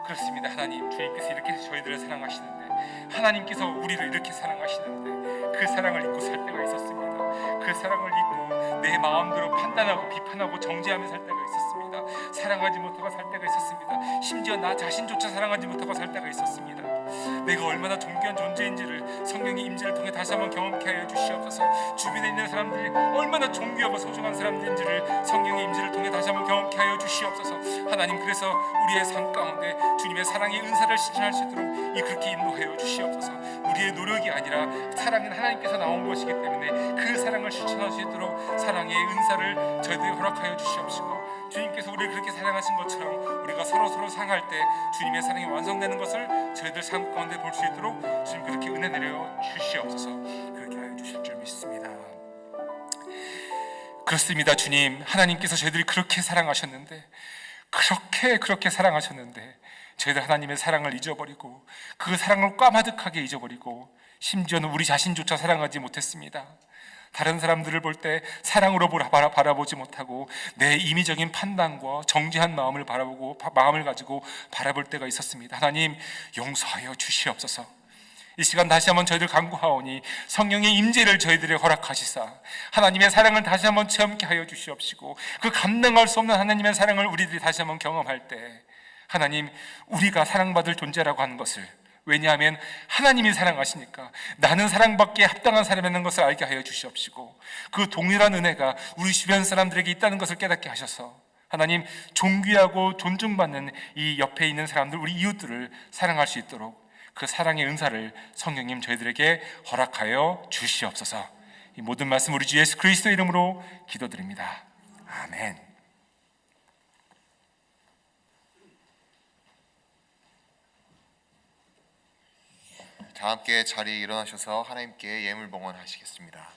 그렇습니다. 하나님, 주님께서 이렇게 저희들을 사랑하시는데 하나님께서 우리를 이렇게 사랑하시는데 그 사랑을 잊고 살 때가 있었습니다. 그 사랑을 잊고 내 마음대로 판단하고 비판하고 정죄하며 살 때가 있었습니다. 사랑하지 못하고 살 때가 있었습니다. 심지어 나 자신조차 사랑하지 못하고 살 때가 있었습니다. 내가 얼마나 존귀한 존재인지를 성령의 임재를 통해 다시 한번 경험케 하여 주시옵소서. 주변에 있는 사람들이 얼마나 존귀하고 소중한 사람들인지를 성령의 임재를 통해 다시 한번 경험케 하여 주시옵소서. 하나님, 그래서 우리의 삶 가운데 주님의 사랑의 은사를 실천할 수 있도록 그렇게 인도하여 주시옵소서. 우리의 노력이 아니라 사랑은 하나님께서 나온 것이기 때문에 그 사랑을 실천할 수 있도록 사랑의 은사를 저희들에게 허락하여 주시옵시고 주님께서 우리를 그렇게 사랑하신 것처럼 우리가 서로 사랑할 때 주님의 사랑이 완성되는 것을 저희들 삶 가운데 볼 수 있도록 주님 그렇게 은혜 내려 주시옵소서. 그렇게 하여 주실 줄 믿습니다. 그렇습니다. 주님, 하나님께서 저희들이 그렇게 사랑하셨는데 그렇게 사랑하셨는데 저희들 하나님의 사랑을 잊어버리고 그 사랑을 까마득하게 잊어버리고 심지어는 우리 자신조차 사랑하지 못했습니다. 다른 사람들을 볼 때 사랑으로 바라보지 못하고 내 임의적인 판단과 정죄한 마음을 마음을 가지고 바라볼 때가 있었습니다. 하나님, 용서하여 주시옵소서. 이 시간 다시 한번 저희들 간구하오니 성령의 임재를 저희들에게 허락하시사 하나님의 사랑을 다시 한번 체험케 하여 주시옵시고 그 감당할 수 없는 하나님의 사랑을 우리들이 다시 한번 경험할 때 하나님, 우리가 사랑받을 존재라고 하는 것을, 왜냐하면 하나님이 사랑하시니까 나는 사랑받기에 합당한 사람이라는 것을 알게 하여 주시옵시고 그 동일한 은혜가 우리 주변 사람들에게 있다는 것을 깨닫게 하셔서 하나님, 존귀하고 존중받는 이 옆에 있는 사람들, 우리 이웃들을 사랑할 수 있도록 그 사랑의 은사를 성령님 저희들에게 허락하여 주시옵소서. 이 모든 말씀 우리 주 예수 그리스도 이름으로 기도드립니다. 아멘. 다 함께 자리에 일어나셔서 하나님께 예물 봉헌하시겠습니다.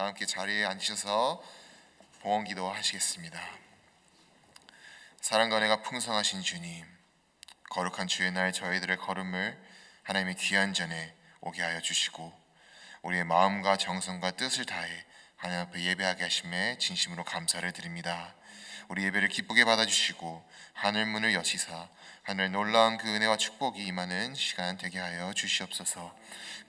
다 함께 자리에 앉으셔서 봉헌기도 하시겠습니다. 사랑과 은혜가 풍성하신 주님, 거룩한 주의 날 저희들의 걸음을 하나님의 귀한 전에 오게 하여 주시고 우리의 마음과 정성과 뜻을 다해 하나님 앞에 예배하게 하심에 진심으로 감사를 드립니다. 우리 예배를 기쁘게 받아주시고 하늘 문을 여시사 하늘 놀라운 그 은혜와 축복이 임하는 시간 되게 하여 주시옵소서.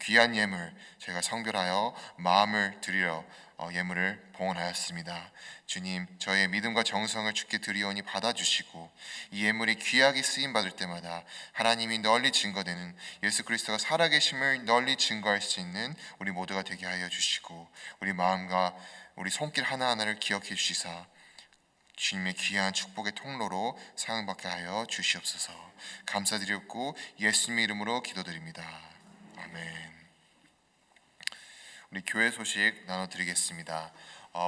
귀한 예물 저희가 성별하여 마음을 드리러 예물을 봉헌하였습니다. 주님, 저희의 믿음과 정성을 주께 드리오니 받아주시고 이 예물이 귀하게 쓰임 받을 때마다 하나님이 널리 증거되는 예수 그리스도가 살아계심을 널리 증거할 수 있는 우리 모두가 되게 하여 주시고 우리 마음과 우리 손길 하나하나를 기억해 주시사 주님의 귀한 축복의 통로로 사용받게 하여 주시옵소서. 감사드렸고 예수님의 이름으로 기도드립니다. 아멘. 우리 교회 소식 나눠드리겠습니다.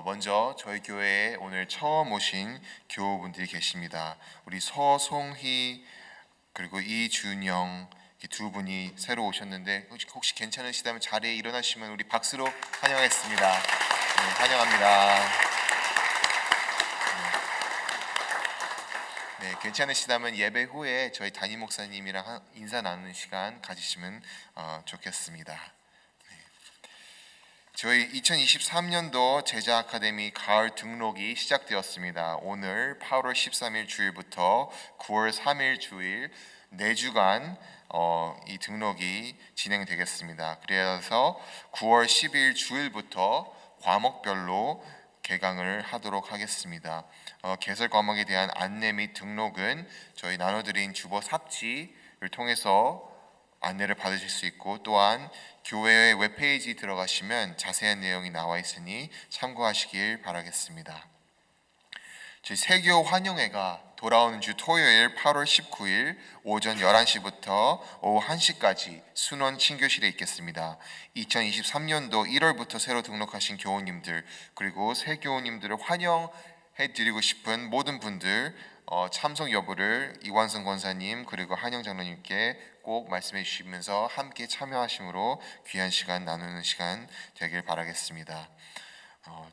먼저 저희 교회에 오늘 처음 오신 교우분들이 계십니다. 우리 서송희 그리고 이준영 두 분이 새로 오셨는데 혹시 괜찮으시다면 자리에 일어나시면 우리 박수로 환영하겠습니다. 네, 환영합니다. 네, 괜찮으시다면 예배 후에 저희 담임 목사님이랑 인사 나누는 시간 가지시면 좋겠습니다. 저희 2023년도 제자 아카데미 가을 등록이 시작되었습니다. 오늘 8월 13일 주일부터 9월 3일 주일 4주간 이 등록이 진행되겠습니다. 그래서 9월 10일 주일부터 과목별로 개강을 하도록 하겠습니다. 개설 과목에 대한 안내 및 등록은 저희 나눠드린 주보 삽지를 통해서 안내를 받으실 수 있고 또한 교회 웹페이지 들어가시면 자세한 내용이 나와 있으니 참고하시길 바라겠습니다. 저희 세교 환영회가 돌아오는 주 토요일 8월 19일 오전 11시부터 오후 1시까지 순원 친교실에 있겠습니다. 2023년도 1월부터 새로 등록하신 교우님들 그리고 새 교우님들을 환영해드리고 싶은 모든 분들 참석 여부를 이완성 권사님 그리고 한영 장로님께 꼭 말씀해 주시면서 함께 참여하심으로 귀한 시간 나누는 시간 되길 바라겠습니다.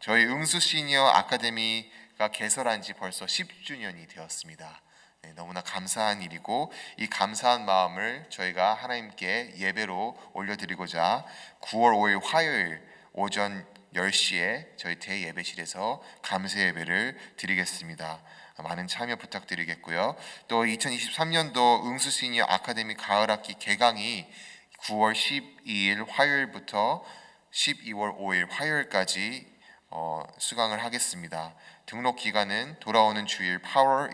저희 응수 시니어 아카데미가 개설한 지 벌써 10주년이 되었습니다. 네, 너무나 감사한 일이고 이 감사한 마음을 저희가 하나님께 예배로 올려드리고자 9월 5일 화요일 오전 10시에 저희 대예배실에서 감사 예배를 드리겠습니다. 많은 참여 부탁드리겠고요. 또 2023년도 응수 시니어 아카데미 가을학기 개강이 9월 12일 화요일부터 12월 5일 화요일까지 수강을 하겠습니다. 등록 기간은 돌아오는 주일 8월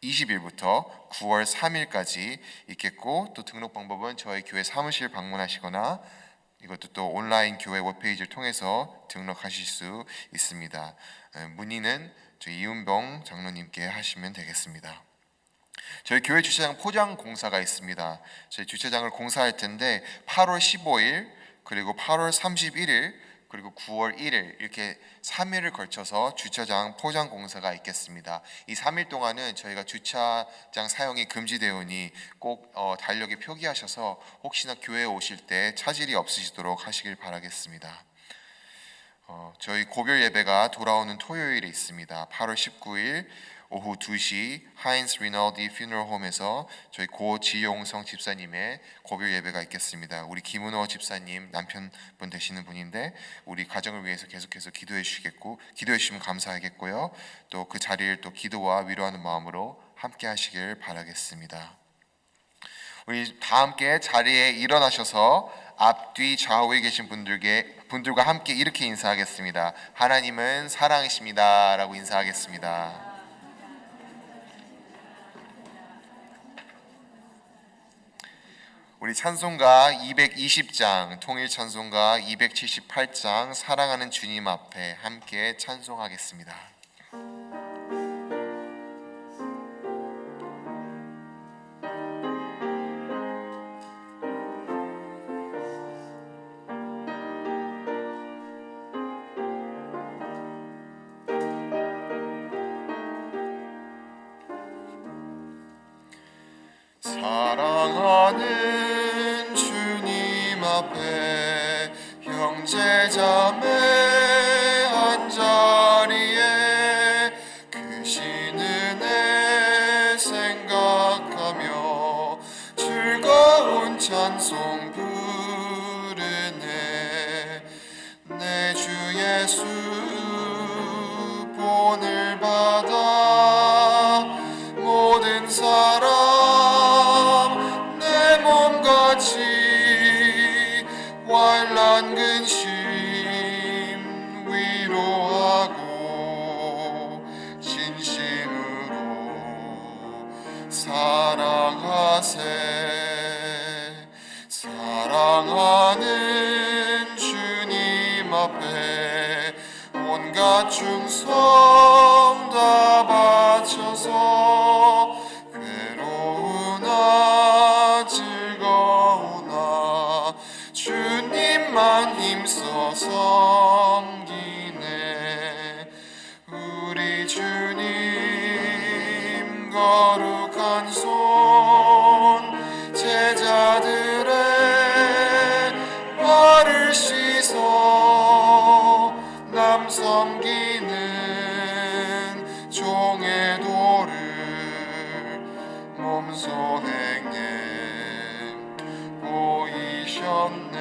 20일부터 9월 3일까지 있겠고 또 등록 방법은 저희 교회 사무실 방문하시거나 이것도 또 온라인 교회 웹페이지를 통해서 등록하실 수 있습니다. 문의는 저희 이은병 장로님께 하시면 되겠습니다. 저희 교회 주차장 포장 공사가 있습니다. 저희 주차장을 공사할 텐데 8월 15일 그리고 8월 31일 그리고 9월 1일 이렇게 3일을 걸쳐서 주차장 포장 공사가 있겠습니다. 이 3일 동안은 저희가 주차장 사용이 금지되오니 꼭 달력에 표기하셔서 혹시나 교회에 오실 때 차질이 없으시도록 하시길 바라겠습니다. 저희 고별 예배가 돌아오는 토요일에 있습니다. 8월 19일 오후 2시 하인스 리널디 퓨너럴홈에서 저희 고지용성 집사님의 고별 예배가 있겠습니다. 우리 김은호 집사님 남편분 되시는 분인데 우리 가정을 위해서 계속해서 기도해 주시면 감사하겠고요. 또 그 자리를 또 기도와 위로하는 마음으로 함께 하시길 바라겠습니다. 우리 다 함께 자리에 일어나셔서 앞뒤 좌우에 계신 분들과 함께 이렇게 인사하겠습니다. 하나님은 사랑이십니다 라고 인사하겠습니다. 우리 찬송가 220장 통일 찬송가 278장 사랑하는 주님 앞에 함께 찬송하겠습니다. 사랑하는 주님 앞에 형제자매 예수 본을 받아 모든 사람 내 몸같이 환난 근심 위로하고 진심으로 사랑하세. 사랑하는 주님 앞에 온갖 충성 다 바쳐서 괴로우나 즐거우나 주님만 힘써 섬기네. 우리 주님 거룩한 손 제자들의 발을 씻어 남 섬기는 종의 도를 몸소 행해 보이셨네.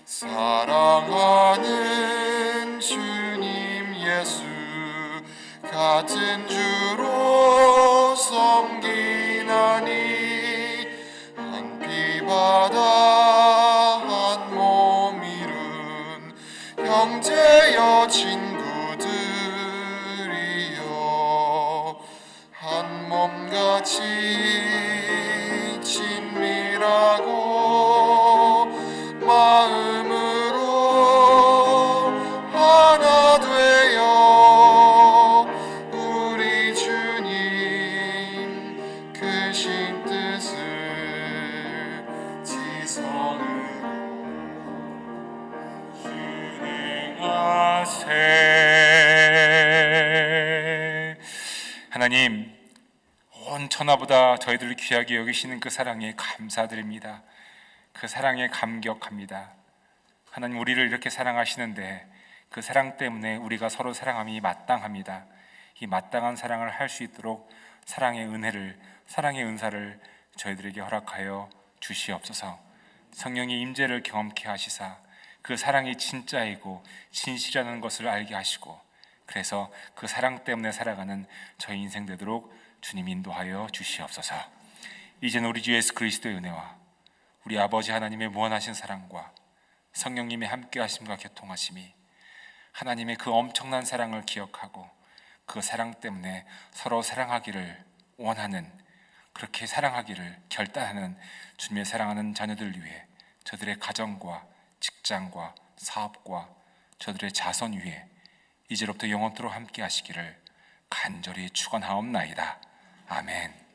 사랑하는 주님 예수 같은 주로 섬기나니 한 피바다 한 몸 이룬 형제여 친구들이여 한 몸같이 친밀하고 마음으로 하나 되어 우리 주님 크신 뜻을 지성으로 진행하세. 하나님, 온 천하보다 저희들을 귀하게 여기시는 그 사랑에 감사드립니다. 그 사랑에 감격합니다. 하나님, 우리를 이렇게 사랑하시는데 그 사랑 때문에 우리가 서로 사랑함이 마땅합니다. 이 마땅한 사랑을 할 수 있도록 사랑의 은혜를, 사랑의 은사를 저희들에게 허락하여 주시옵소서. 성령의 임재를 경험케 하시사 그 사랑이 진짜이고 진실이라는 것을 알게 하시고, 그래서 그 사랑 때문에 살아가는 저희 인생 되도록 주님 인도하여 주시옵소서. 이제는 우리 주 예수 그리스도의 은혜와 우리 아버지 하나님의 무한하신 사랑과 성령님의 함께 하심과 교통하심이, 하나님의 그 엄청난 사랑을 기억하고 그 사랑 때문에 서로 사랑하기를 원하는, 그렇게 사랑하기를 결단하는 주님의 사랑하는 자녀들 위해, 저들의 가정과 직장과 사업과 저들의 자손 위에 이제로부터 영원토록 함께 하시기를 간절히 축원하옵나이다. 아멘.